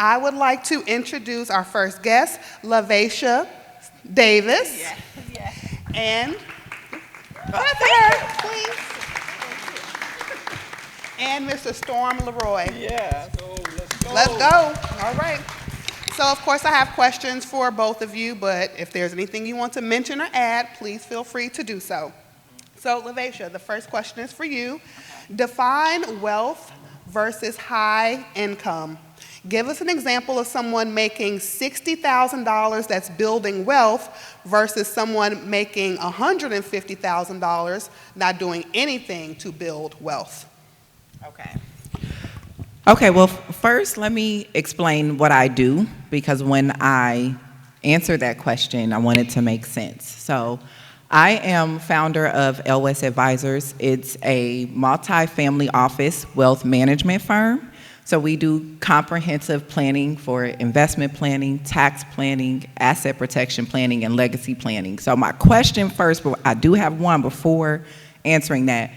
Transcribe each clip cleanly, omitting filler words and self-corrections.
I would like to introduce our first guest, Lavaisha Davis. Yeah, yeah. And clap for her, please. And Mr. Storm Leroy. Yeah. So Let's go. All right. So, of course, I have questions for both of you, but if there's anything you want to mention or add, please feel free to do so. So, Lavaisha, the first question is for you. Define wealth versus high income. Give us an example of someone making $60,000 that's building wealth versus someone making $150,000 not doing anything to build wealth. Okay, well, first let me explain what I do, because when I answer that question, I want it to make sense. So I am founder of LWES Advisors. It's a multi-family office wealth management firm. So we do comprehensive planning for investment planning, tax planning, asset protection planning, and legacy planning. So my question first, but I do have one before answering that.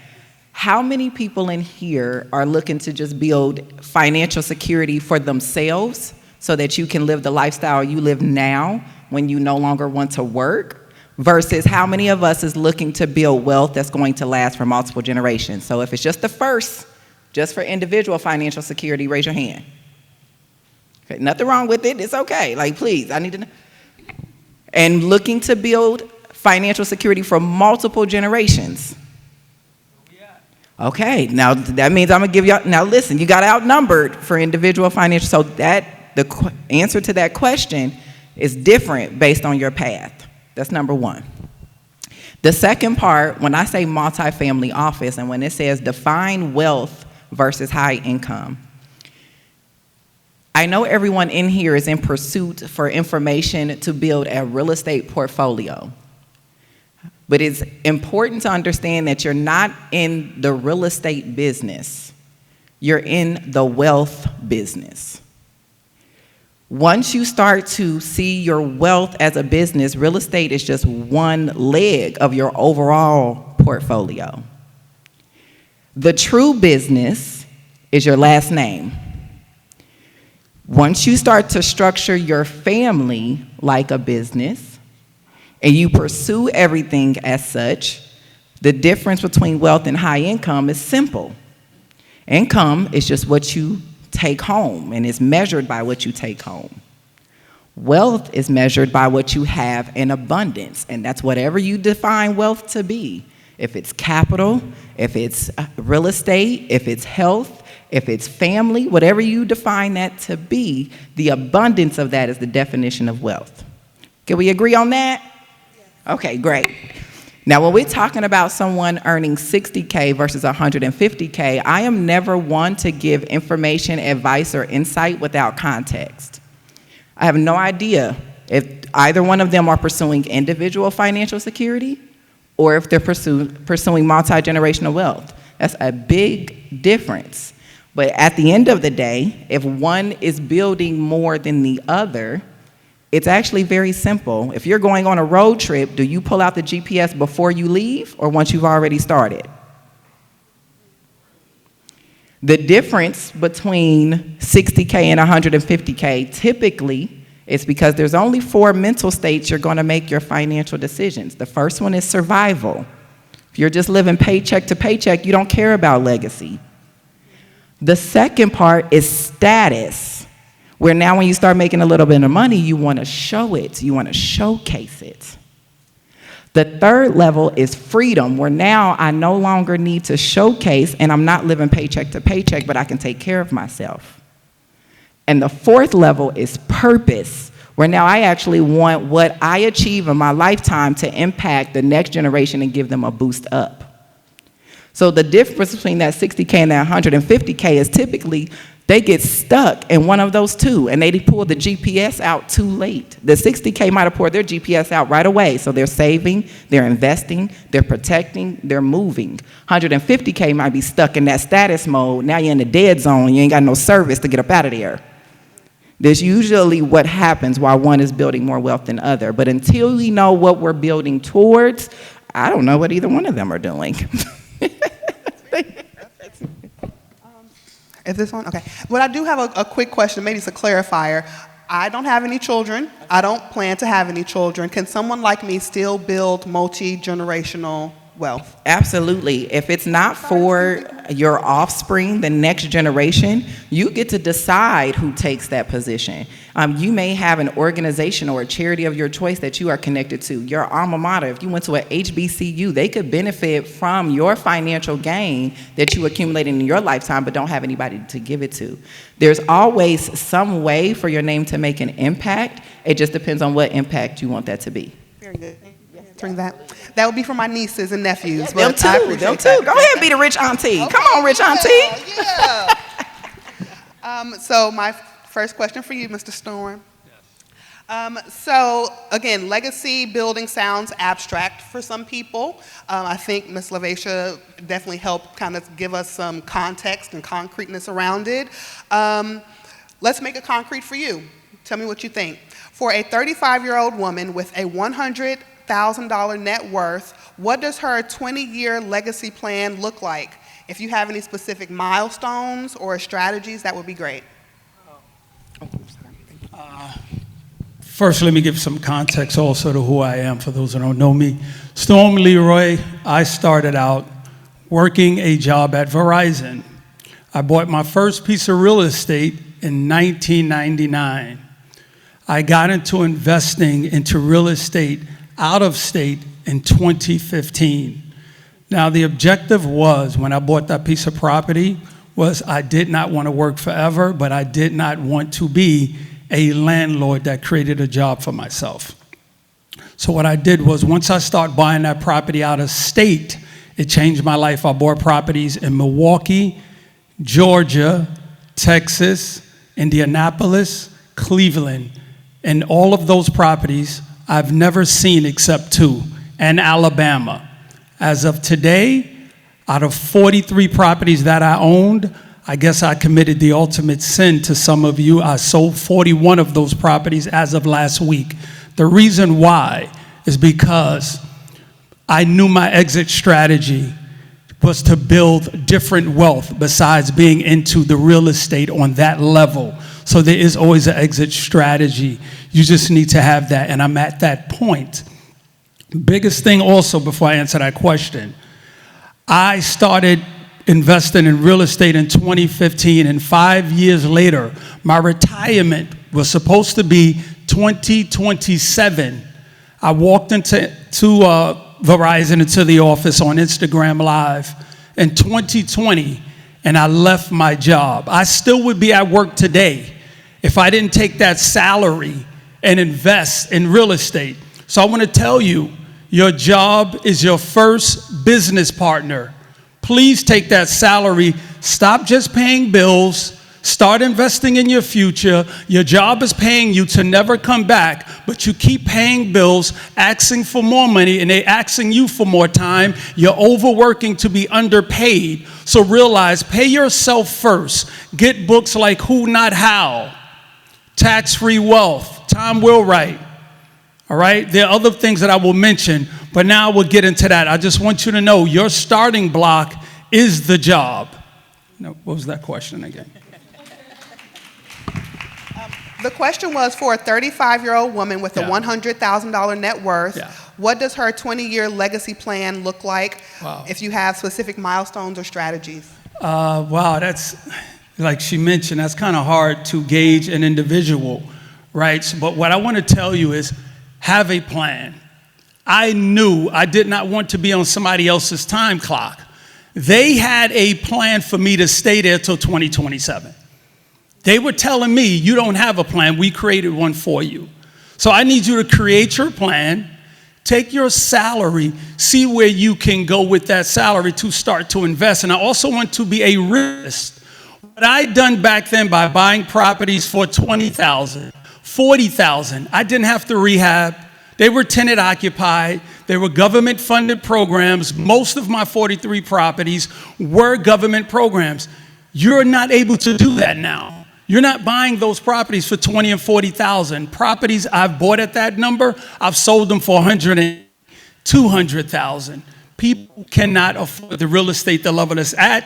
How many people in here are looking to just build financial security for themselves so that you can live the lifestyle you live now when you no longer want to work? Versus how many of us is looking to build wealth that's going to last for multiple generations? So if it's just the first, just for individual financial security, raise your hand. Okay, nothing wrong with it. It's okay. Like, please, I need to know. And looking to build financial security for multiple generations. Okay, now that means I'm gonna give y'all, now listen, you got outnumbered for individual financial, so that the answer to that question is different based on your path. That's number one. The second part, when I say multifamily office and when it says define wealth versus high income, I know everyone in here is in pursuit for information to build a real estate portfolio. But it's important to understand that you're not in the real estate business. You're in the wealth business. Once you start to see your wealth as a business, real estate is just one leg of your overall portfolio. The true business is your last name. Once you start to structure your family like a business, and you pursue everything as such, the difference between wealth and high income is simple. Income is just what you take home and is measured by what you take home. Wealth is measured by what you have in abundance, and that's whatever you define wealth to be. If it's capital, if it's real estate, if it's health, if it's family, whatever you define that to be, the abundance of that is the definition of wealth. Can we agree on that? Okay, great. Now, when we're talking about someone earning $60K versus $150K, I am never one to give information, advice, or insight without context. I have no idea if either one of them are pursuing individual financial security or if they're pursuing multi-generational wealth. That's a big difference. But at the end of the day, if one is building more than the other, it's actually very simple. If you're going on a road trip, do you pull out the GPS before you leave or once you've already started? The difference between $60K and $150K typically is because there's only 4 mental states you're going to make your financial decisions. The first one is survival. If you're just living paycheck to paycheck, you don't care about legacy. The second part is status, where now when you start making a little bit of money, you want to show it. You want to showcase it. The third level is freedom, where now I no longer need to showcase and I'm not living paycheck to paycheck, but I can take care of myself. And the fourth level is purpose, where now I actually want what I achieve in my lifetime to impact the next generation and give them a boost up. So the difference between that $60K and that $150K is typically they get stuck in one of those two, and they pull the GPS out too late. The $60K might have pulled their GPS out right away, so they're saving, they're investing, they're protecting, they're moving. $150K might be stuck in that status mode. Now you're in the dead zone, you ain't got no service to get up out of there. There's usually what happens while one is building more wealth than other. But until we know what we're building towards, I don't know what either one of them are doing. Is this one? Okay. But I do have a quick question, maybe it's a clarifier. I don't have any children. I don't plan to have any children. Can someone like me still build multi-generational wealth? Absolutely. If it's not for your offspring, the next generation, you get to decide who takes that position. You may have an organization or a charity of your choice that you are connected to. Your alma mater, if you went to a HBCU, they could benefit from your financial gain that you accumulated in your lifetime but don't have anybody to give it to. There's always some way for your name to make an impact. It just depends on what impact you want that to be. Very good. Bring that. That would be for my nieces and nephews. Them But I too, appreciate them that. too. Go ahead and be the rich auntie. Okay, Come on, rich auntie. Yeah. So my first question for you, Mr. Storm. So again, legacy building sounds abstract for some people. I think Ms. Lavaisha definitely helped kind of give us some context and concreteness around it. Let's make it concrete for you. Tell me what you think. For a 35-year-old woman with a $100,000 net worth, what does her 20-year legacy plan look like? If you have any specific milestones or strategies, that would be great. First, let me give some context also to who I am for those who don't know me. Storm Leroy, I started out working a job at Verizon. I bought my first piece of real estate in 1999. I got into investing into real estate out of state in 2015. Now, the objective was, when I bought that piece of property, was I did not want to work forever, but I did not want to be a landlord that created a job for myself. So what I did was, once I started buying that property out of state, it changed my life. I bought properties in Milwaukee, Georgia, Texas, Indianapolis, Cleveland, and all of those properties I've never seen except two, and Alabama. As of today, out of 43 properties that I owned, I guess I committed the ultimate sin to some of you. I sold 41 of those properties as of last week. The reason why is because I knew my exit strategy was to build different wealth besides being into the real estate on that level. So there is always an exit strategy. You just need to have that, and I'm at that point. Biggest thing also, before I answer that question, I started investing in real estate in 2015, and 5 years later, my retirement was supposed to be 2027. I walked into Verizon, into the office on Instagram Live in 2020, and I left my job. I still would be at work today if I didn't take that salary and invest in real estate. So I want to tell you, your job is your first business partner. Please take that salary. Stop just paying bills. Start investing in your future. Your job is paying you to never come back, but you keep paying bills, asking for more money, and they're asking you for more time. You're overworking to be underpaid. So realize, pay yourself first. Get books like Who Not How, Tax-Free Wealth, Tom Wheelwright. All right? There are other things that I will mention, but now we'll get into that. I just want you to know your starting block is the job. No, what was that question again? The question was, for a 35-year-old woman with a Yeah. $100,000 net worth, Yeah. what does her 20-year legacy plan look like? Wow. If you have specific milestones or strategies? Wow, that's, like she mentioned, that's kind of hard to gauge an individual, right? But what I want to tell you is, have a plan. I knew I did not want to be on somebody else's time clock. They had a plan for me to stay there till 2027. They were telling me, you don't have a plan, we created one for you. So I need you to create your plan, take your salary, see where you can go with that salary to start to invest. And I also want to be a realist. What I done back then by buying properties for $20,000, $40,000, I didn't have to rehab. They were tenant occupied. They were government funded programs. Most of my 43 properties were government programs. You're not able to do that now. You're not buying those properties for $20,000 and $40,000. Properties I've bought at that number, I've sold them for $100,000 and $200,000. People cannot afford the real estate the level it's at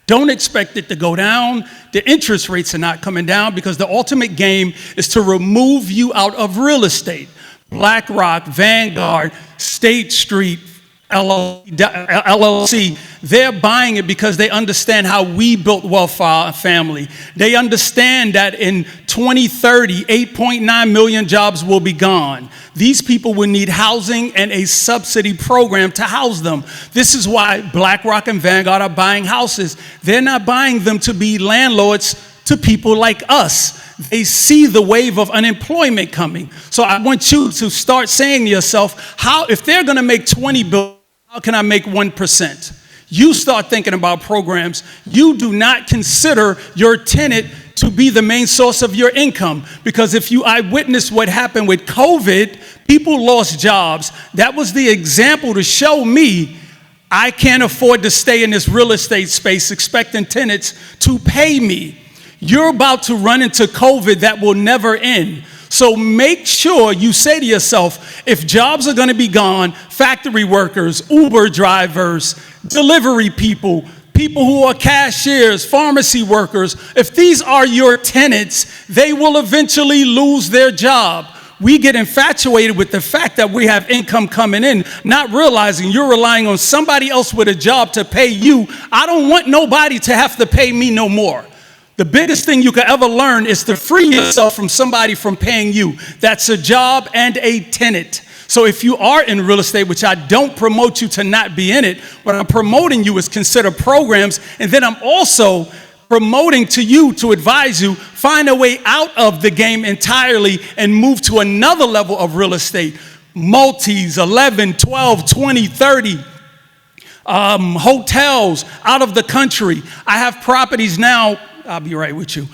Don't expect it to go down. The interest rates are not coming down because the ultimate game is to remove you out of real estate. BlackRock, Vanguard, State Street, LLC, they're buying it because they understand how we built wealth for our family. They understand that in 2030, 8.9 million jobs will be gone. These people will need housing and a subsidy program to house them. This is why BlackRock and Vanguard are buying houses. They're not buying them to be landlords to people like us. They see the wave of unemployment coming. So I want you to start saying to yourself, if they're going to make 20 billion, how can I make 1%? You start thinking about programs. You do not consider your tenant to be the main source of your income. Because I witnessed what happened with COVID, people lost jobs. That was the example to show me I can't afford to stay in this real estate space expecting tenants to pay me. You're about to run into COVID that will never end. So make sure you say to yourself, if jobs are going to be gone, factory workers, Uber drivers, delivery people, people who are cashiers, pharmacy workers, if these are your tenants, they will eventually lose their job. We get infatuated with the fact that we have income coming in, not realizing you're relying on somebody else with a job to pay you. I don't want nobody to have to pay me no more. The biggest thing you could ever learn is to free yourself from somebody from paying you. That's a job and a tenant. So if you are in real estate, which I don't promote you to not be in it, what I'm promoting you is consider programs, and then I'm also promoting to you to advise you, find a way out of the game entirely and move to another level of real estate. Multis, 11, 12, 20, 30. Hotels out of the country. I have properties now. I'll be right with you.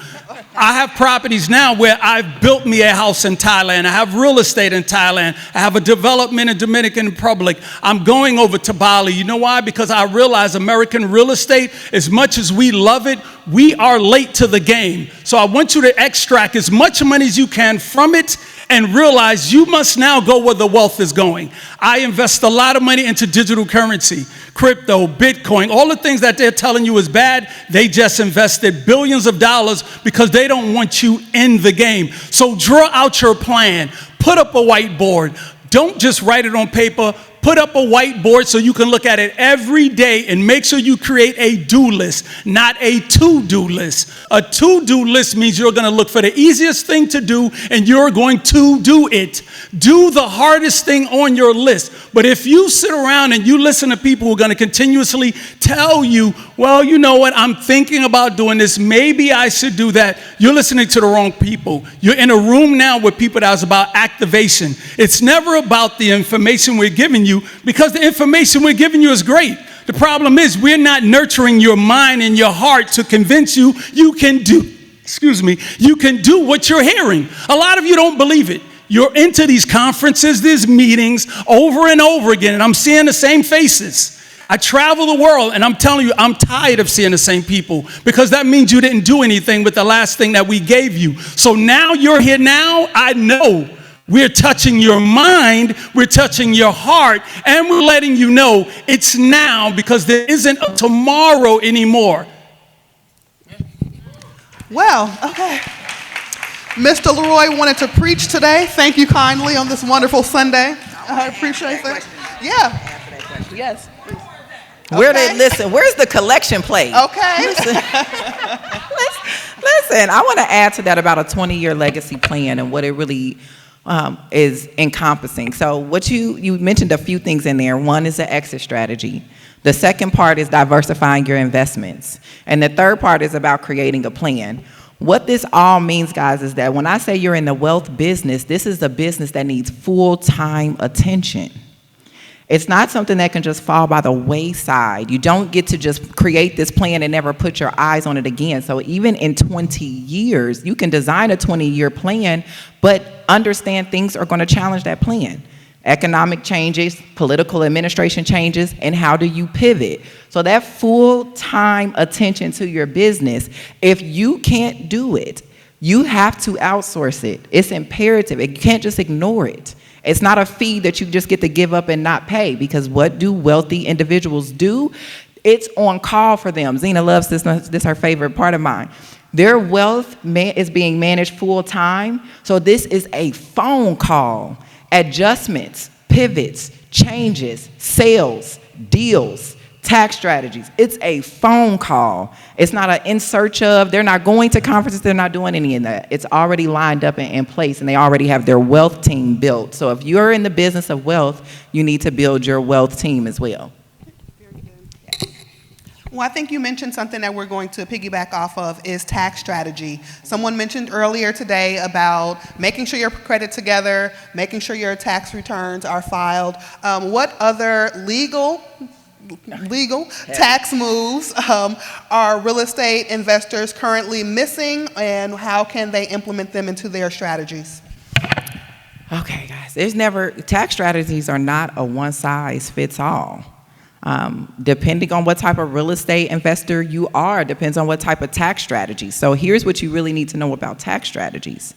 I have properties now where I've built me a house in Thailand. I have real estate in Thailand. I have a development in Dominican Republic. I'm going over to Bali. You know why? Because I realize American real estate, as much as we love it, we are late to the game. So I want you to extract as much money as you can from it and realize you must now go where the wealth is going. I invest a lot of money into digital currency, crypto, Bitcoin, all the things that they're telling you is bad. They just invested billions of dollars because they don't want you in the game. So draw out your plan. Put up a whiteboard. Don't just write it on paper. Put up a whiteboard so you can look at it every day and make sure you create a do list, not a to-do list. A to-do list means you're going to look for the easiest thing to do and you're going to do it. Do the hardest thing on your list. But if you sit around and you listen to people who are going to continuously tell you, well, you know what, I'm thinking about doing this, maybe I should do that, you're listening to the wrong people. You're in a room now with people that's about activation. It's never about the information we're giving you, because the information we're giving you is great. The problem is we're not nurturing your mind and your heart to convince you you can do what you're hearing. A lot of you don't believe it. You're into these conferences, these meetings over and over again, and I'm seeing the same faces. I travel the world, and I'm telling you, I'm tired of seeing the same people, because that means you didn't do anything with the last thing that we gave you. So now you're here now, I know. We're touching your mind, we're touching your heart, and we're letting you know it's now, because there isn't a tomorrow anymore. Well, okay. Mr. Leroy wanted to preach today. Thank you kindly on this wonderful Sunday. I appreciate that. Yeah. Yes. Where's the collection plate? Okay. Listen, I want to add to that about a 20-year legacy plan and what it really is encompassing. So what you mentioned a few things in there. One is the exit strategy. The second part is diversifying your investments. And the third part is about creating a plan. What this all means, guys, is that when I say you're in the wealth business, this is a business that needs full-time attention. It's not something that can just fall by the wayside. You don't get to just create this plan and never put your eyes on it again. So even in 20 years, you can design a 20-year plan, but understand things are going to challenge that plan. Economic changes, political administration changes, and how do you pivot? So that full-time attention to your business, if you can't do it, you have to outsource it. It's imperative. You can't just ignore it. It's not a fee that you just get to give up and not pay, because what do wealthy individuals do? It's on call for them. Zena loves this. This is her favorite part of mine. Their wealth is being managed full time. So this is a phone call. Adjustments, pivots, changes, sales, deals, tax strategies. It's a phone call. It's not an in search of. They're not going to conferences. They're not doing any of that. It's already lined up and in place, and they already have their wealth team built. So if you're in the business of wealth, you need to build your wealth team as well. Well, I think you mentioned something that we're going to piggyback off of is tax strategy. Someone mentioned earlier today about making sure your credit together, making sure your tax returns are filed. What other legal tax moves are real estate investors currently missing, and how can they implement them into their strategies? Okay, guys, tax strategies are not a one size fits all. Depending on what type of real estate investor you are, depends on what type of tax strategy. So here's what you really need to know about tax strategies.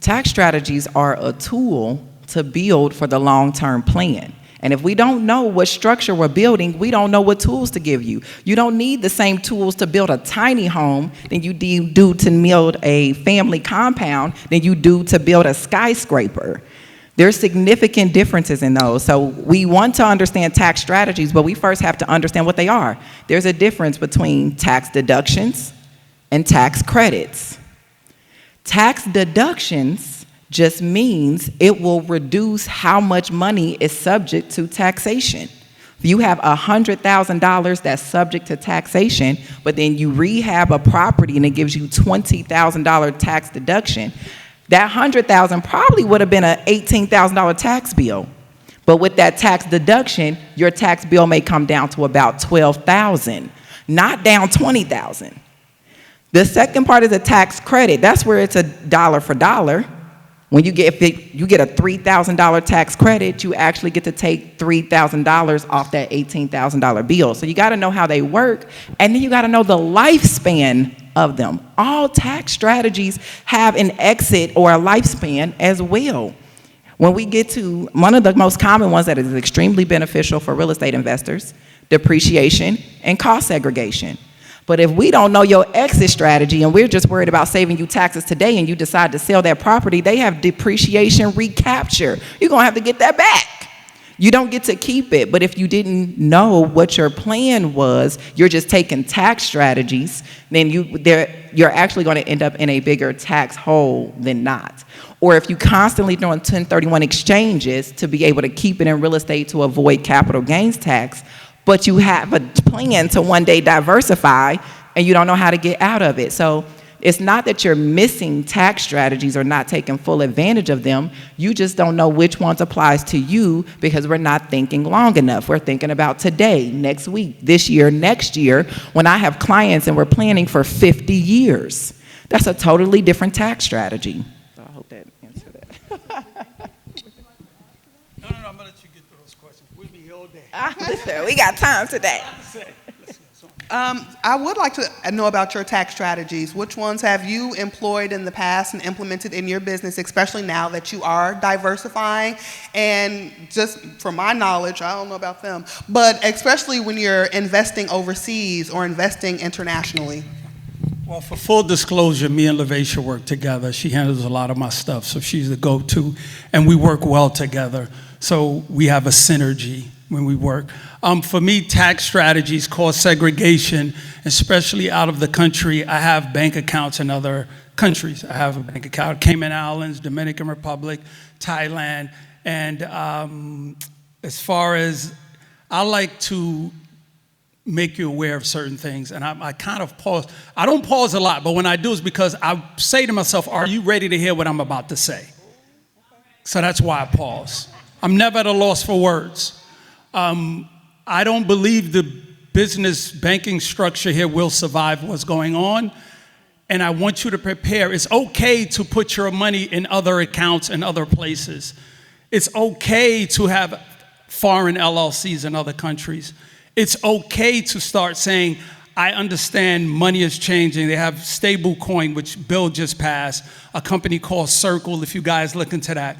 Tax strategies are a tool to build for the long-term plan. And if we don't know what structure we're building, we don't know what tools to give you. You don't need the same tools to build a tiny home than you do to build a family compound than you do to build a skyscraper. There's significant differences in those. So we want to understand tax strategies, but we first have to understand what they are. There's a difference between tax deductions and tax credits. Tax deductions just means it will reduce how much money is subject to taxation. If you have $100,000 that's subject to taxation, but then you rehab a property and it gives you $20,000 tax deduction, that $100,000 probably would have been an $18,000 tax bill. But with that tax deduction, your tax bill may come down to about $12,000, not down $20,000. The second part is a tax credit. That's where it's a dollar for dollar. When you get a $3,000 tax credit, you actually get to take $3,000 off that $18,000 bill. So you got to know how they work, and then you got to know the lifespan of them. All tax strategies have an exit or a lifespan as well. When we get to one of the most common ones that is extremely beneficial for real estate investors, depreciation and cost segregation. But if we don't know your exit strategy and we're just worried about saving you taxes today and you decide to sell that property, they have depreciation recapture. You're going to have to get that back. You don't get to keep it. But if you didn't know what your plan was, you're just taking tax strategies, then you're actually going to end up in a bigger tax hole than not. Or if you constantly doing 1031 exchanges to be able to keep it in real estate to avoid capital gains tax, but you have a plan to one day diversify and you don't know how to get out of it. So it's not that you're missing tax strategies or not taking full advantage of them. You just don't know which ones applies to you because we're not thinking long enough. We're thinking about today, next week, this year, next year, when I have clients and we're planning for 50 years. That's a totally different tax strategy. So I hope that answered that. No, I'm going to let you get through those questions. We'll be here all day. Listen, we got time today. I would like to know about your tax strategies. Which ones have you employed in the past and implemented in your business, especially now that you are diversifying? And just from my knowledge, I don't know about them, but especially when you're investing overseas or investing internationally. Well, for full disclosure, me and Lavaisha work together. She handles a lot of my stuff, so she's the go-to, and we work well together. So we have a synergy when we work. For me, tax strategies, cost segregation, especially out of the country. I have bank accounts in other countries. I have a bank account, Cayman Islands, Dominican Republic, Thailand, and as far as I like to make you aware of certain things, and I kind of pause. I don't pause a lot, but when I do, it's because I say to myself, are you ready to hear what I'm about to say? So that's why I pause. I'm never at a loss for words. I don't believe the business banking structure here will survive what's going on, and I want you to prepare. It's okay to put your money in other accounts in other places. It's okay to have foreign LLCs in other countries. It's okay to start saying, I understand money is changing. They have stable coin, which Bill just passed, a company called Circle, if you guys look into that.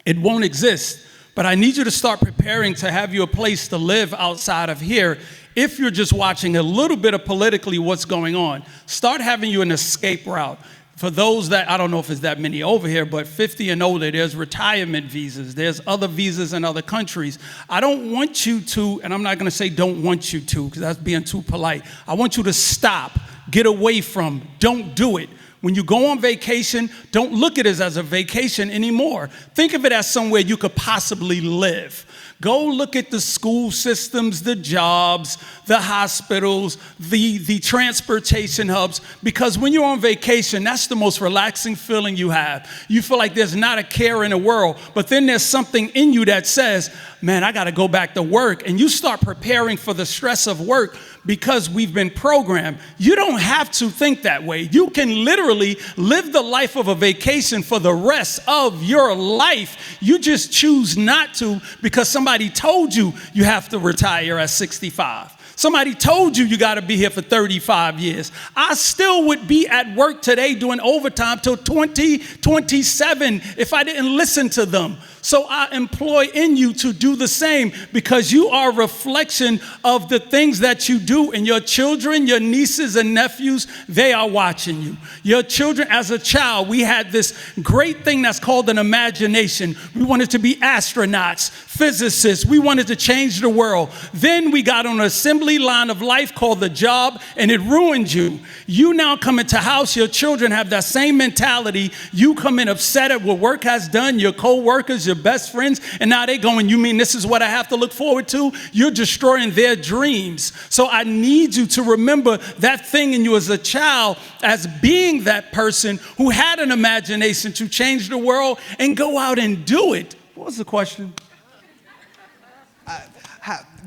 It won't exist, but I need you to start preparing to have you a place to live outside of here if you're just watching a little bit of politically what's going on, start having you an escape route. For those that, I don't know if it's that many over here, but 50 and older, there's retirement visas. There's other visas in other countries. I don't want you to, and I'm not going to say don't want you to, because that's being too polite. I want you to stop, get away from, don't do it. When you go on vacation, don't look at it as a vacation anymore. Think of it as somewhere you could possibly live. Go look at the school systems, the jobs, the hospitals, the transportation hubs, because when you're on vacation, that's the most relaxing feeling you have. You feel like there's not a care in the world, but then there's something in you that says, man, I got to go back to work. And you start preparing for the stress of work because we've been programmed. You don't have to think that way. You can literally live the life of a vacation for the rest of your life. You just choose not to because somebody told you you have to retire at 65. Somebody told you got to be here for 35 years. I still would be at work today doing overtime till 2027 if I didn't listen to them. So I employ in you to do the same because you are a reflection of the things that you do. And your children, your nieces and nephews, they are watching you. Your children, as a child, we had this great thing that's called an imagination. We wanted to be astronauts, physicists. We wanted to change the world. Then we got on an assembly line of life called the job, and it ruined you. You now come into house, your children have that same mentality. You come in upset at what work has done, your co-workers, your best friends, and now they going, you mean this is what I have to look forward to? You're destroying their dreams. So I need you to remember that thing in you as a child as being that person who had an imagination to change the world and go out and do it. What was the question?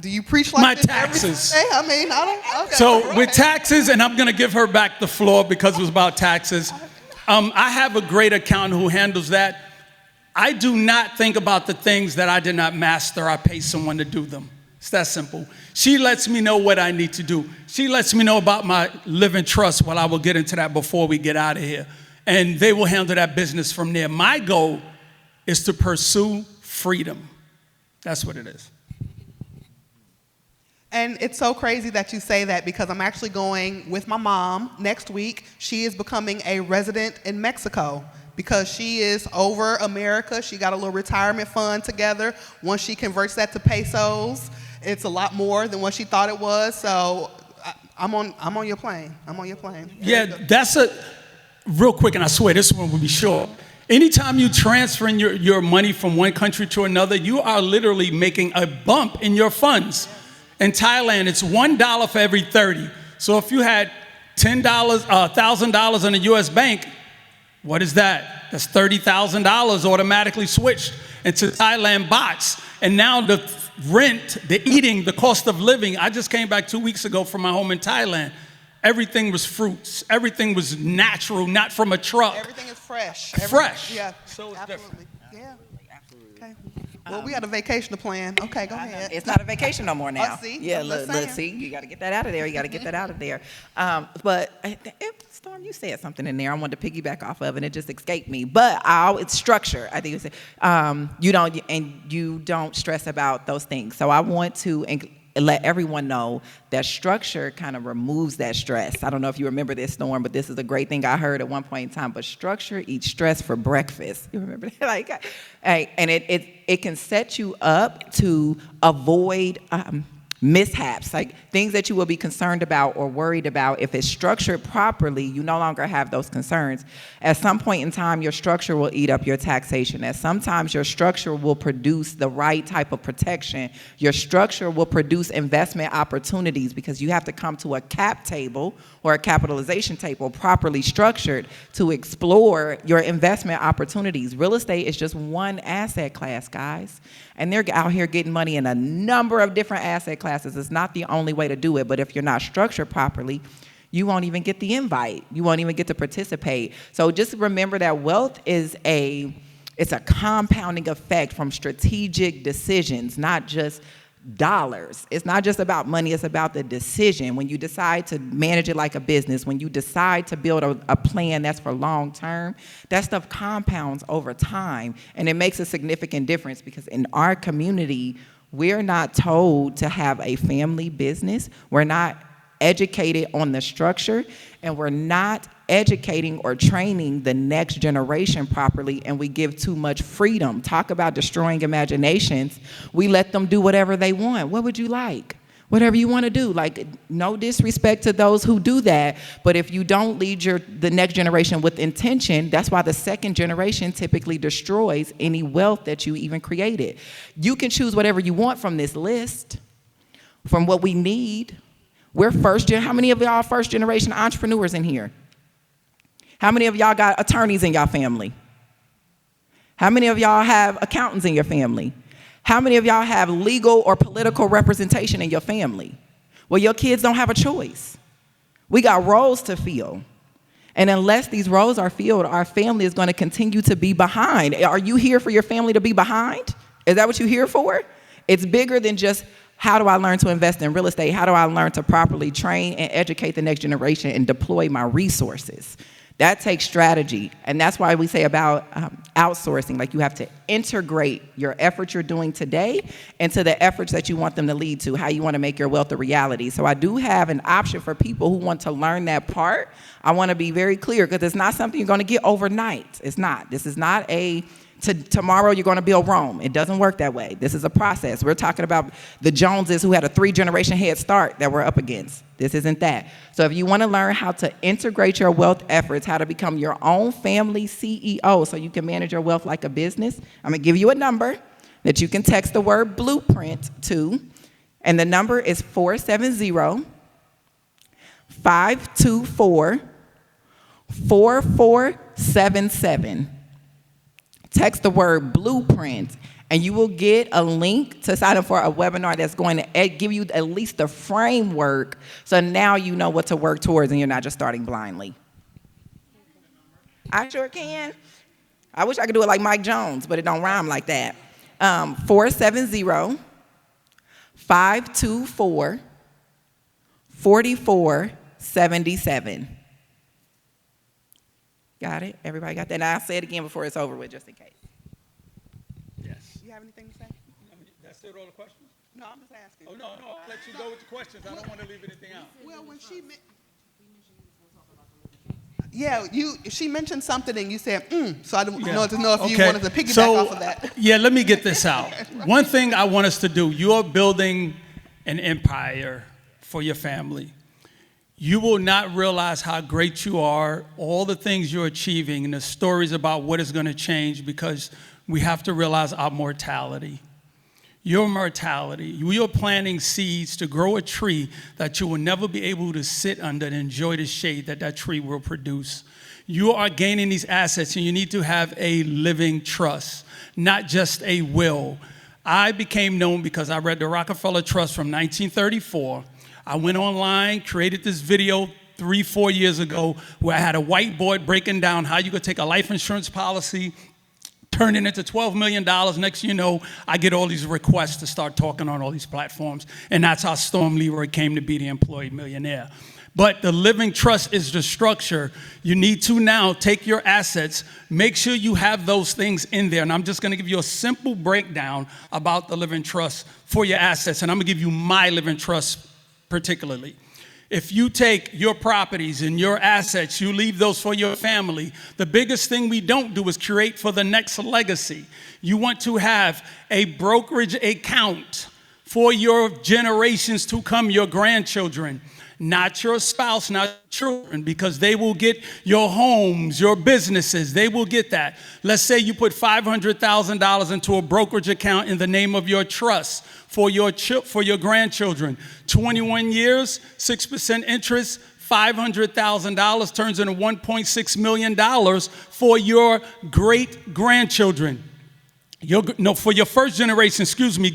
Do you preach like My this taxes. every day? I mean, I don't. Okay. So with taxes, and I'm going to give her back the floor because it was about taxes. I have a great accountant who handles that. I do not think about the things that I did not master. I pay someone to do them. It's that simple. She lets me know what I need to do. She lets me know about my living trust. Well, I will get into that before we get out of here. And they will handle that business from there. My goal is to pursue freedom. That's what it is. And it's so crazy that you say that because I'm actually going with my mom next week. She is becoming a resident in Mexico because she is over America. She got a little retirement fund together. Once she converts that to pesos, it's a lot more than what she thought it was. So I'm on your plane. I'm on your plane. Yeah, that's real quick, and I swear this one will be short. Anytime you transferring your money from one country to another, you are literally making a bump in your funds. In Thailand, it's $1 for every 30. So if you had $1,000 in a U.S. bank, what is that? That's $30,000 automatically switched into Thailand bahts. And now the rent, the eating, the cost of living. I just came back 2 weeks ago from my home in Thailand. Everything was fruits. Everything was natural, not from a truck. Everything is fresh. Fresh. Yeah. So it's absolutely. Yeah. Okay. Well, we got a vacation to plan. Okay, go ahead. It's not a vacation no more now. See? Yeah, I'm just look, saying. see, you got to get that out of there. You got to get that out of there. Storm, you said something in there I wanted to piggyback off of, and it just escaped me. But it's structure. I think you said you don't stress about those things. So I want to let everyone know that structure kind of removes that stress. I don't know if you remember this, Storm, but this is a great thing I heard at one point in time. But structure eats stress for breakfast. You remember that? And it can set you up to avoid mishaps, like things that you will be concerned about or worried about. If it's structured properly, you no longer have those concerns. At some point in time, your structure will eat up your taxation. At sometimes your structure will produce the right type of protection. Your structure will produce investment opportunities because you have to come to a cap table or a capitalization table properly structured to explore your investment opportunities. Real estate is just one asset class, guys. And they're out here getting money in a number of different asset classes. It's not the only way to do it, but if you're not structured properly, you won't even get the invite. You won't even get to participate. So just remember that wealth is it's a compounding effect from strategic decisions, not just dollars. It's not just about money, it's about the decision. When you decide to manage it like a business, when you decide to build a plan that's for long term, that stuff compounds over time, and it makes a significant difference because in our community, We're not told to have a family business. We're not educated on the structure, and we're not educating or training the next generation properly, and we give too much freedom. Talk about destroying imaginations. We let them do whatever they want. What would you like? Whatever you want to do. Like, no disrespect to those who do that, but if you don't lead the next generation with intention, that's why the second generation typically destroys any wealth that you even created. You can choose whatever you want from this list, from what we need. We're how many of y'all first generation entrepreneurs in here? How many of y'all got attorneys in y'all family? How many of y'all have accountants in your family? How many of y'all have legal or political representation in your family? Well, your kids don't have a choice. We got roles to fill. And unless these roles are filled, our family is going to continue to be behind. Are you here for your family to be behind? Is that what you're here for? It's bigger than just, how do I learn to invest in real estate? How do I learn to properly train and educate the next generation and deploy my resources? That takes strategy, and that's why we say about outsourcing. Like, you have to integrate your efforts you're doing today into the efforts that you want them to lead to, how you want to make your wealth a reality. So I do have an option for people who want to learn that part. I want to be very clear, because it's not something you're going to get overnight. It's not. This is not tomorrow you're going to build Rome. It doesn't work that way. This is a process. We're talking about the Joneses who had a 3-generation head start that we're up against. This isn't that. So if you want to learn how to integrate your wealth efforts, how to become your own family CEO so you can manage your wealth like a business, I'm going to give you a number that you can text the word blueprint to, and the number is 470-524-4477. Text the word blueprint, and you will get a link to sign up for a webinar that's going to give you at least the framework, so now you know what to work towards and you're not just starting blindly. I sure can. I wish I could do it like Mike Jones, but it don't rhyme like that. 470-524-4477. Got it? Everybody got that? And I'll say it again before it's over with, just in case. Yes. You have anything to say? That's it, all the questions? No, I'm just asking. Oh, no, I'll let you go with the questions. I don't want to leave anything out. Well, when she mentioned something and you said, so I don't know if you wanted to piggyback off of that. Yeah, let me get this out. One thing I want us to do, you're building an empire for your family. You will not realize how great you are, all the things you're achieving, and the stories about what is going to change, because we have to realize our mortality. Your mortality. You're planting seeds to grow a tree that you will never be able to sit under and enjoy the shade that that tree will produce. You are gaining these assets, and you need to have a living trust, not just a will. I became known because I read the Rockefeller Trust from 1934. I went online, created this video 3-4 years ago where I had a whiteboard breaking down how you could take a life insurance policy, turn it into $12 million. Next you know, I get all these requests to start talking on all these platforms. And that's how Storm Leroy came to be the employee millionaire. But the living trust is the structure. You need to now take your assets, make sure you have those things in there. And I'm just going to give you a simple breakdown about the living trust for your assets. And I'm going to give you my living trust particularly. If you take your properties and your assets, you leave those for your family, the biggest thing we don't do is create for the next legacy. You want to have a brokerage account for your generations to come, your grandchildren, not your spouse, not children, because they will get your homes, your businesses, they will get that. Let's say you put $500,000 into a brokerage account in the name of your trust for your grandchildren. 21 years, 6% interest, $500,000 turns into $1.6 million for your great-grandchildren. For your first generation,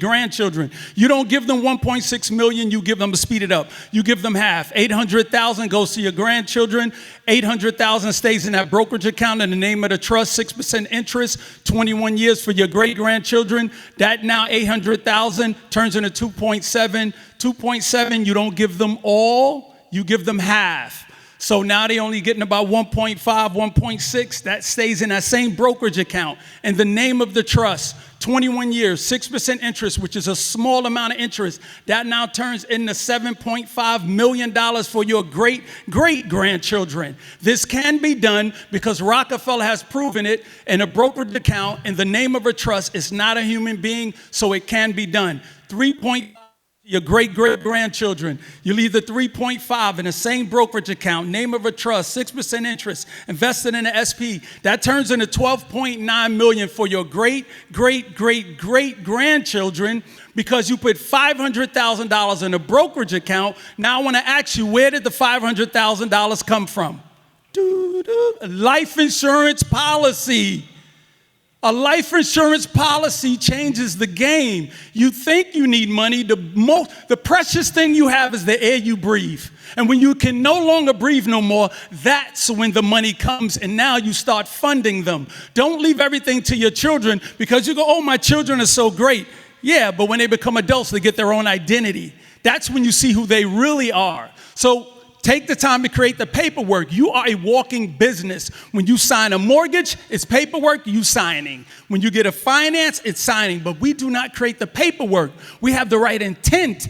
grandchildren. You don't give them 1.6 million, you give them, to speed it up, you give them half. 800,000 goes to your grandchildren, 800,000 stays in that brokerage account in the name of the trust, 6% interest, 21 years for your great-grandchildren. That now 800,000 turns into 2.7. 2.7, you don't give them all, you give them half. So now they only getting about 1.5, 1.6. That stays in that same brokerage account. And the name of the trust, 21 years, 6% interest, which is a small amount of interest. That now turns into $7.5 million for your great-great-grandchildren. This can be done because Rockefeller has proven it in a brokerage account. In the name of a trust, it's not a human being, so it can be done. 3.5 your great-great-grandchildren. You leave the 3.5 in the same brokerage account, name of a trust, 6% interest, invested in an SP. That turns into $12.9 million for your great-great-great-great-grandchildren because you put $500,000 in a brokerage account. Now I want to ask you, where did the $500,000 come from? A life insurance policy. A life insurance policy changes the game. You think you need money. The precious thing you have is the air you breathe. And when you can no longer breathe no more, that's when the money comes, and now you start funding them. Don't leave everything to your children because you go, oh, my children are so great. Yeah, but when they become adults, they get their own identity. That's when you see who they really are. So take the time to create the paperwork. You are a walking business. When you sign a mortgage, it's paperwork, you signing. When you get a finance, it's signing. But we do not create the paperwork. We have the right intent,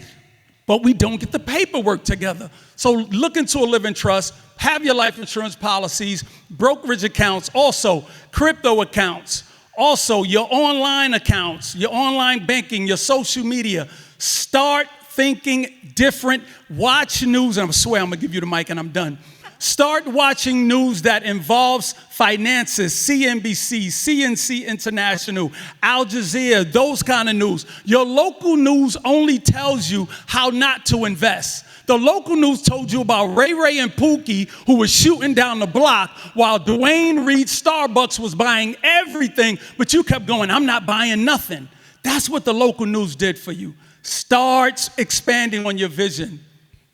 but we don't get the paperwork together. So look into a living trust, have your life insurance policies, brokerage accounts, also crypto accounts, also your online accounts, your online banking, your social media. Start thinking different. Watch news, and I swear I'm gonna give you the mic and I'm done. Start watching news that involves finances, CNBC, CNC International, Al Jazeera, those kind of news. Your local news only tells you how not to invest. The local news told you about Ray Ray and Pookie who was shooting down the block while Dwayne Reed Starbucks was buying everything, but you kept going, I'm not buying nothing. That's what the local news did for you. Start expanding on your vision.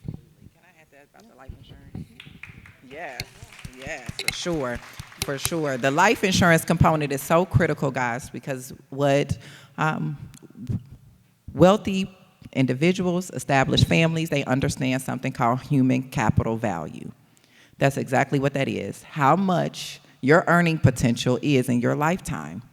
Can I add that about the life insurance? Yes, for sure. The life insurance component is so critical, guys, because what wealthy individuals, established families, they understand something called human capital value. That's exactly what that is. How much your earning potential is in your lifetime.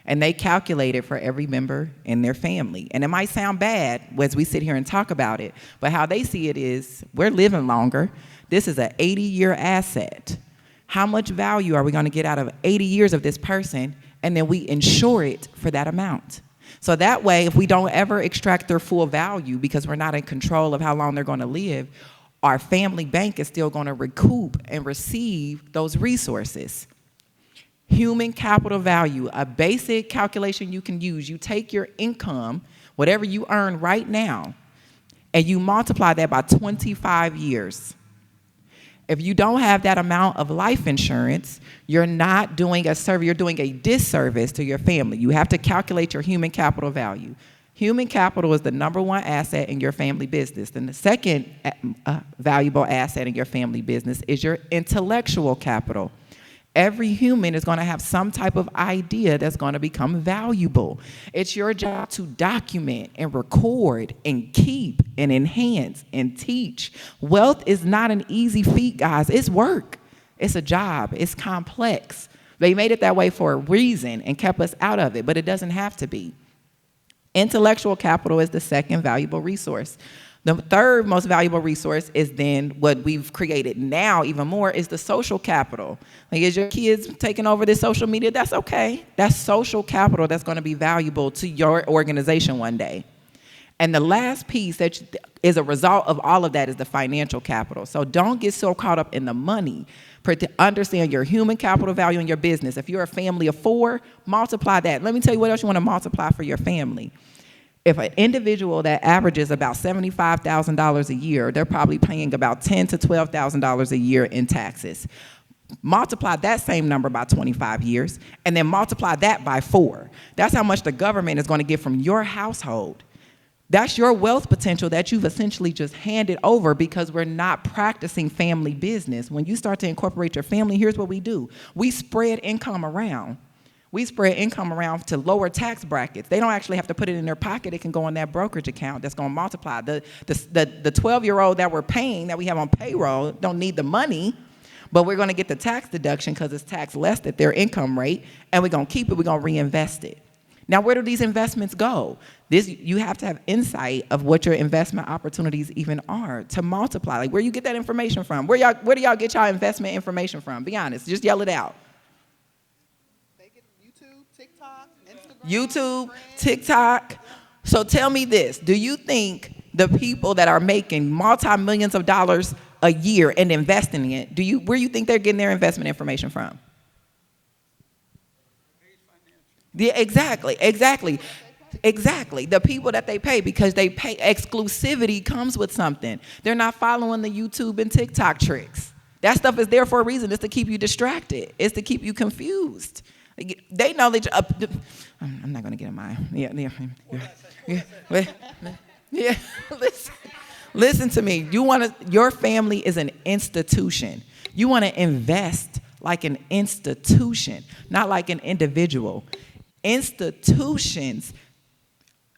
And they calculate it for every member in their family. And it might sound bad as we sit here and talk about it, but how they see it is, we're living longer. This is an 80-year asset. How much value are we gonna get out of 80 years of this person? And then we insure it for that amount. So that way, if we don't ever extract their full value because we're not in control of how long they're gonna live, our family bank is still gonna recoup and receive those resources. Human capital value, a basic calculation you can use. You take your income, whatever you earn right now, and you multiply that by 25 years. If you don't have that amount of life insurance, you're not doing a service, you're doing a disservice to your family. You have to calculate your human capital value. Human capital is the #1 asset in your family business. Then the second valuable asset in your family business is your intellectual capital. Every human is going to have some type of idea that's going to become valuable. It's your job to document and record and keep and enhance and teach. Wealth is not an easy feat, guys. It's work. It's a job. It's complex. They made it that way for a reason and kept us out of it, but it doesn't have to be. Intellectual capital is the second valuable resource. The third most valuable resource is then what we've created now even more is the social capital. Like, is your kids taking over this social media? That's okay. That's social capital that's going to be valuable to your organization one day. And the last piece that is a result of all of that is the financial capital. So don't get so caught up in the money. Understand your human capital value in your business. If you're a family of 4, multiply that. Let me tell you what else you want to multiply for your family. If an individual that averages about $75,000 a year, they're probably paying about $10,000 to $12,000 a year in taxes. Multiply that same number by 25 years, and then multiply that by 4. That's how much the government is going to get from your household. That's your wealth potential that you've essentially just handed over because we're not practicing family business. When you start to incorporate your family, here's what we do. We spread income around. We spread income around to lower tax brackets. They don't actually have to put it in their pocket. It can go in that brokerage account that's going to multiply. The 12-year-old that we're paying, that we have on payroll, don't need the money, but we're going to get the tax deduction because it's taxed less at their income rate, and we're going to keep it. We're going to reinvest it. Now, where do these investments go? You have to have insight of what your investment opportunities even are to multiply. Like, where you get that information from? Where do y'all get y'all investment information from? Be honest. Just yell it out. They get YouTube, TikTok, Instagram. YouTube, Friends. TikTok. So tell me this. Do you think the people that are making multi-millions of dollars a year and investing in it, where you think they're getting their investment information from? Yeah, exactly. The people that they pay, because they pay, exclusivity comes with something. They're not following the YouTube and TikTok tricks. That stuff is there for a reason. It's to keep you distracted. It's to keep you confused. They know that I'm not going to get in my, yeah. Listen to me. Your family is an institution. You want to invest like an institution, not like an individual. Institutions,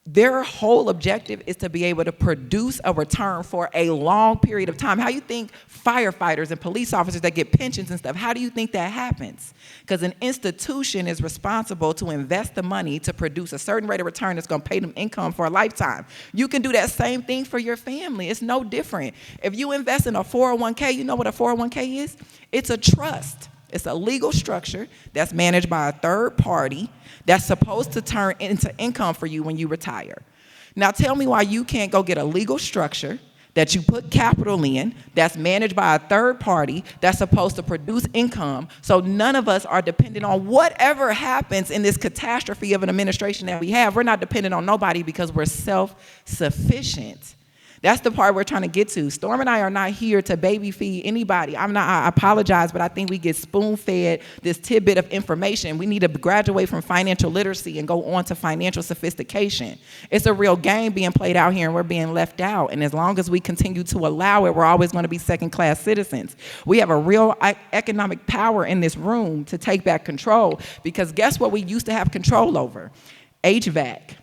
their whole objective is to be able to produce a return for a long period of time. How you think firefighters and police officers that get pensions and stuff, how do you think that happens? Because an institution is responsible to invest the money to produce a certain rate of return that's going to pay them income for a lifetime. You can do that same thing for your family. It's no different. If you invest in a 401k, you know what a 401k is? It's a trust. It's a legal structure that's managed by a third party that's supposed to turn into income for you when you retire. Now tell me why you can't go get a legal structure that you put capital in, that's managed by a third party, that's supposed to produce income, so none of us are dependent on whatever happens in this catastrophe of an administration that we have. We're not dependent on nobody because we're self-sufficient. That's the part we're trying to get to. Storm and I are not here to baby feed anybody. I apologize, but I think we get spoon-fed this tidbit of information. We need to graduate from financial literacy and go on to financial sophistication. It's a real game being played out here, and we're being left out. And as long as we continue to allow it, we're always going to be second-class citizens. We have a real economic power in this room to take back control, because guess what we used to have control over? HVAC,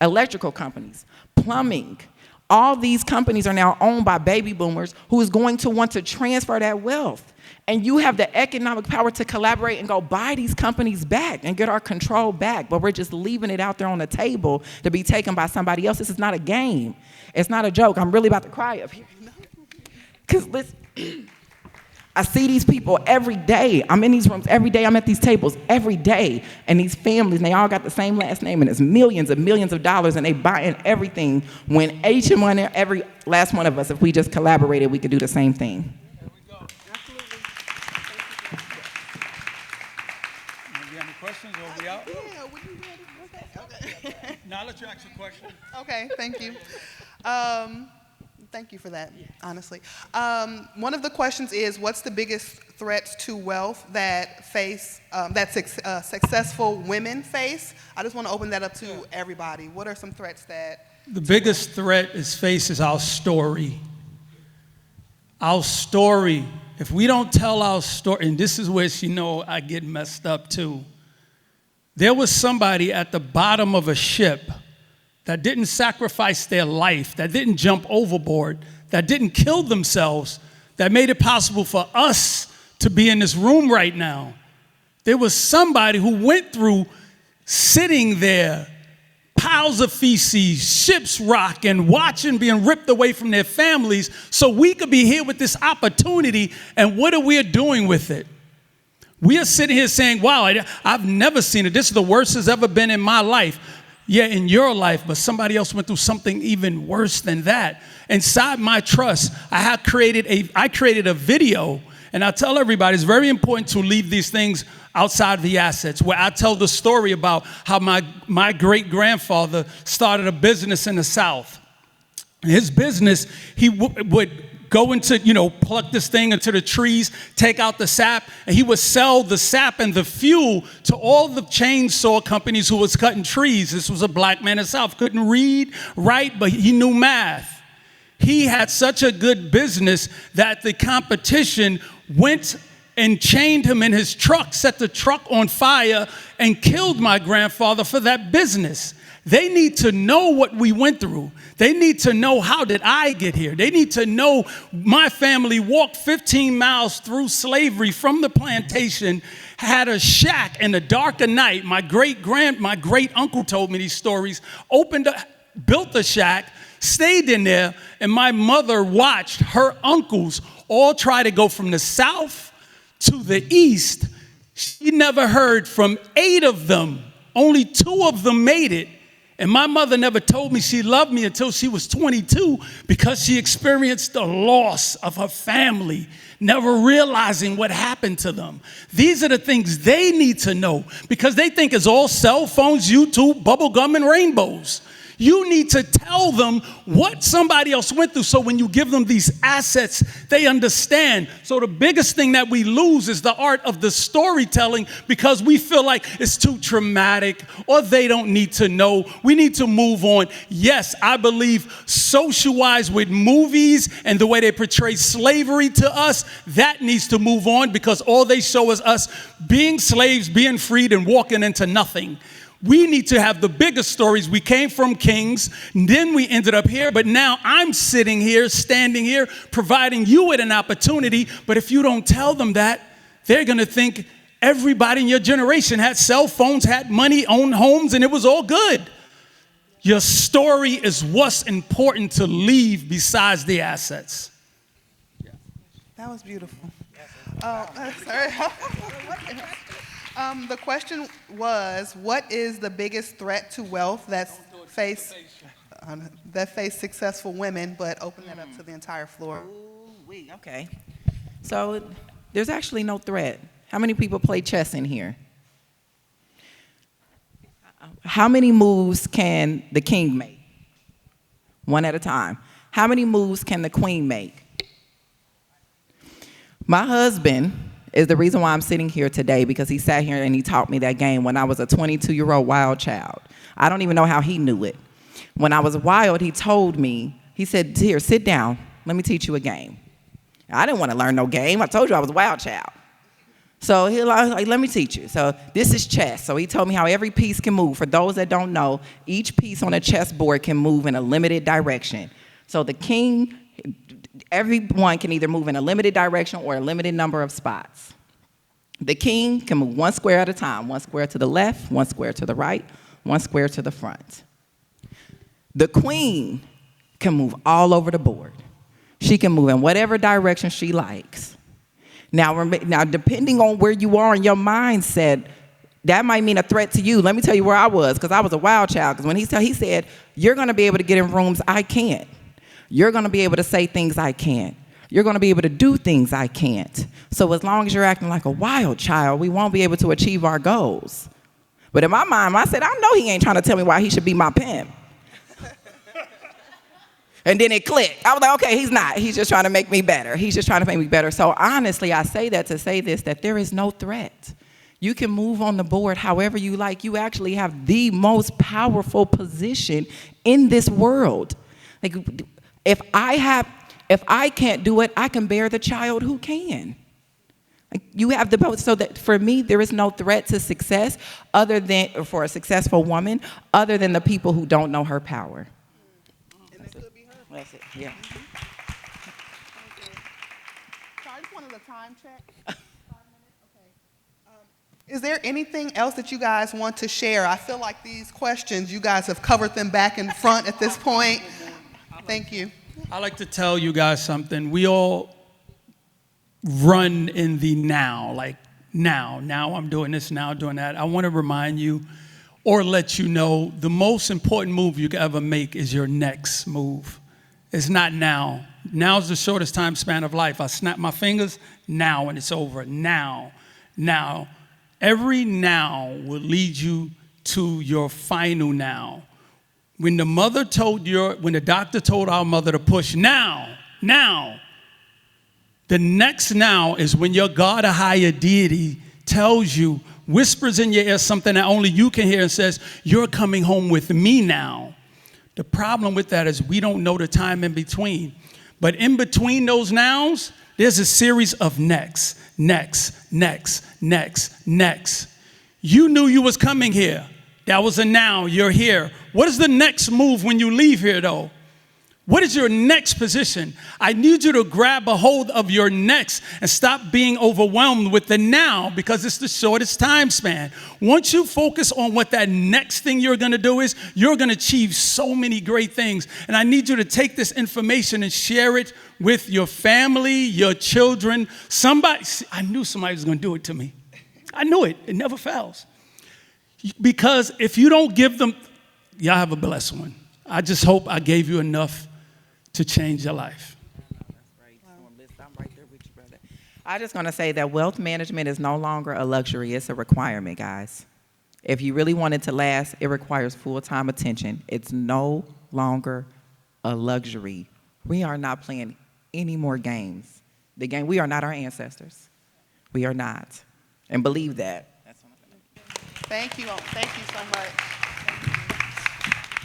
electrical companies, plumbing. All these companies are now owned by baby boomers who is going to want to transfer that wealth. And you have the economic power to collaborate and go buy these companies back and get our control back. But we're just leaving it out there on the table to be taken by somebody else. This is not a game. It's not a joke. I'm really about to cry up here. Because listen, I see these people every day. I'm in these rooms every day. I'm at these tables every day. And these families, and they all got the same last name, and it's millions of dollars, and they buying everything, when each and every last one of us, if we just collaborated, we could do the same thing. There we go. Absolutely. Do you have any questions, or are we out? Yeah, we can do it. Okay. Now I'll let you ask a question. Okay, thank you. Thank you for that, honestly. One of the questions is, what's the biggest threats to wealth that successful women face? I just want to open that up to everybody. What are some threats that... The biggest threat is our story. Our story. If we don't tell our story, and this is where I get messed up too. There was somebody at the bottom of a ship that didn't sacrifice their life, that didn't jump overboard, that didn't kill themselves, that made it possible for us to be in this room right now. There was somebody who went through sitting there, piles of feces, ships rocking, watching being ripped away from their families, so we could be here with this opportunity, and what are we doing with it? We are sitting here saying, wow, I've never seen it. This is the worst it's ever been in my life. Yeah, in your life, but somebody else went through something even worse than that. Inside my trust, I created a video, and I tell everybody it's very important to leave these things outside the assets, where I tell the story about how my great-grandfather started a business in the South. His business, he would go into, pluck this thing into the trees, take out the sap, and he would sell the sap and the fuel to all the chainsaw companies who was cutting trees. This was a black man in the South, couldn't read, write, but he knew math. He had such a good business that the competition went and chained him in his truck, set the truck on fire, and killed my grandfather for that business. They need to know what we went through. They need to know, how did I get here? They need to know my family walked 15 miles through slavery from the plantation, had a shack in the dark of night. My great uncle told me these stories, built a shack, stayed in there, and my mother watched her uncles all try to go from the south to the east. She never heard from 8 of them. Only 2 of them made it. And my mother never told me she loved me until she was 22, because she experienced the loss of her family, never realizing what happened to them. These are the things they need to know, because they think it's all cell phones, YouTube, bubble gum, and rainbows. You need to tell them what somebody else went through, so when you give them these assets, they understand. So the biggest thing that we lose is the art of the storytelling, because we feel like it's too traumatic or they don't need to know. We need to move on. Yes, I believe social-wise with movies and the way they portray slavery to us, that needs to move on, because all they show is us being slaves, being freed, and walking into nothing. We need to have the biggest stories. We came from kings, then we ended up here, but now I'm sitting here, standing here, providing you with an opportunity. But if you don't tell them that, they're going to think everybody in your generation had cell phones, had money, owned homes, and it was all good. Your story is what's important to leave besides the assets. That was beautiful. Sorry. The question was, what is the biggest threat to wealth that face successful women? But open that up to the entire floor. Okay. So there's actually no threat. How many people play chess in here? How many moves can the king make? One at a time. How many moves can the queen make? My husband is the reason why I'm sitting here today, because he sat here and he taught me that game when I was a 22-year-old wild child. I don't even know how he knew it. When I was wild, he told me, he said, here, sit down. Let me teach you a game. I didn't want to learn no game. I told you I was a wild child. So he was like, let me teach you. So this is chess. So he told me how every piece can move. For those that don't know, each piece on a chessboard can move in a limited direction. So the king, everyone can either move in a limited direction or a limited number of spots. The king can move 1 square at a time, 1 square to the left, 1 square to the right, 1 square to the front. The queen can move all over the board. She can move in whatever direction she likes. Now, depending on where you are in your mindset, that might mean a threat to you. Let me tell you where I was, because I was a wild child. Because when he said, you're going to be able to get in rooms I can't. You're going to be able to say things I can't. You're going to be able to do things I can't. So as long as you're acting like a wild child, we won't be able to achieve our goals. But in my mind, I said, I know he ain't trying to tell me why he should be my pimp. And then it clicked. I was like, okay, he's not. He's just trying to make me better. He's just trying to make me better. So honestly, I say that to say this, that there is no threat. You can move on the board however you like. You actually have the most powerful position in this world. Like, if I can't do it, I can bear the child who can. Like, you have the both. So that for me, there is no threat to success other than, or for a successful woman, other than the people who don't know her power. And it could be her. That's it. Yeah. So I just wanted a time check. 5 minutes? Okay. Is there anything else that you guys want to share? I feel like these questions, you guys have covered them back and front at this point. Thank you. I like to tell you guys something. We all run in the now, like now I'm doing this, now doing that. I want to remind you or let you know the most important move you can ever make is your next move. It's not now. Now's the shortest time span of life. I snap my fingers, now, and it's over. Now. Every now will lead you to your final now. When the doctor told our mother to push now, the next now is when your God, a higher deity, tells you, whispers in your ear something that only you can hear and says, you're coming home with me now. The problem with that is we don't know the time in between. But in between those nows, there's a series of next, next, next, next, next. You knew you was coming here. That was a now, you're here. What is the next move when you leave here, though? What is your next position? I need you to grab a hold of your next and stop being overwhelmed with the now, because it's the shortest time span. Once you focus on what that next thing you're going to do is, you're going to achieve so many great things. And I need you to take this information and share it with your family, your children. Somebody, I knew somebody was going to do it to me. I knew it. It never fails. Because if you don't give them, y'all have a blessed one. I just hope I gave you enough to change your life. I'm right there with you, brother. I'm just going to say that wealth management is no longer a luxury. It's a requirement, guys. If you really want it to last, it requires full-time attention. It's no longer a luxury. We are not playing any more games. We are not our ancestors. We are not. And believe that. Thank you. Thank you so much.